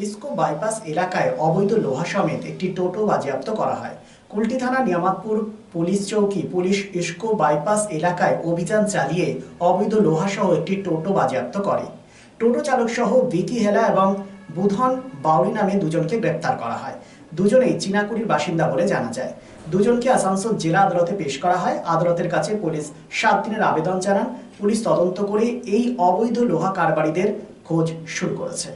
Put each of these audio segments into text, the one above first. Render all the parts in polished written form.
IISCO bypass এলাকায় অবৈধ লোহা সমেত একটি টোটো বাজেয়াপ্ত করা হয়। কুলটি থানা নিয়ামতপুর পুলিশ চৌকি পুলিশ ইসকো বাইপাস এলাকায় অভিযান চালিয়ে অবৈধ লোহা সহ একটি টোটো বাজেয়াপ্ত করে। টোটো চালক সহ ভিকি হেলা এবং বুধন বাউরি নামে দুজনকে গ্রেপ্তার করা হয়। দুজনেই চিনাকুড়ির বাসিন্দা বলে জানা যায়। দুজনকে আসানসোল জেলা আদালতে পেশ করা হয়। আদালতের কাছে পুলিশ 7 দিনের আবেদন জানান। পুলিশ তদন্ত করে এই অবৈধ লোহা কারবারিদের খোঁজ শুরু করেছে।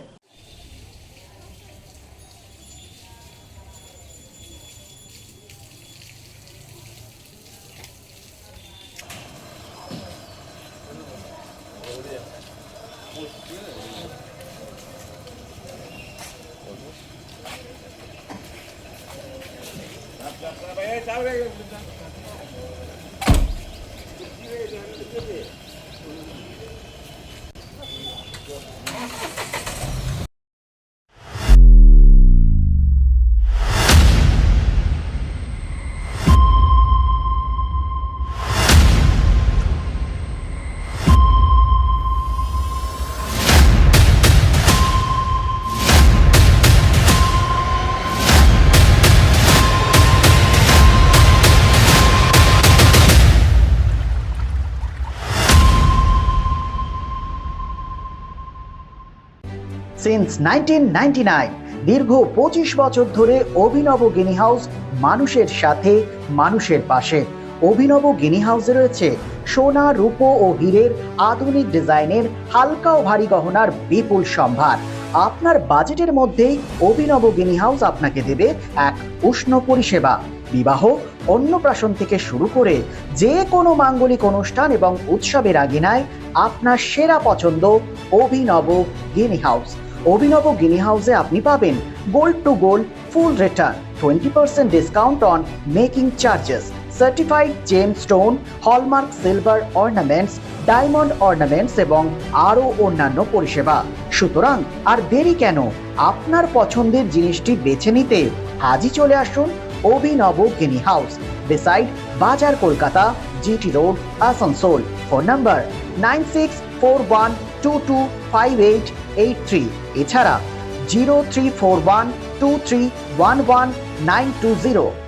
সিন্স 1999 দীর্ঘ 25 বছর ধরে অভিনব গিনি হাউস মানুষের সাথে মানুষের পাশে। অভিনব গিনি হাউসে রয়েছে সোনা, রূপো ও হীরের আধুনিক ডিজাইনের হালকা ও ভারী গহনার বিপুল সম্ভার। আপনার বাজেটের মধ্যেই অভিনব গিনি হাউস আপনাকে দেবে এক উষ্ণ পরিষেবা। বিবাহ, অন্নপ্রাশন থেকে শুরু করে যে কোনো মাঙ্গলিক অনুষ্ঠান এবং উৎসবের আগিনায় আপনার সেরা পছন্দ অভিনব গিনি হাউস। অভিনব গিনি হাউসে আপনি পাবেন gold to gold full return, 20% discount on making charges, certified gemstone, hallmark silver ornaments, diamond ornaments এবং আরও অন্যান্য পরিষেবা। সুতরাং আর দেরি কেন? আপনার পছন্দের জিনিসটি বেছে নিতে আজই চলে আসুন অভিনব গিনি হাউস, বিসাইড বাজার, Kolkata, GT road, Asansol. Phone number 9641225883, এছাড়া 03412311 920।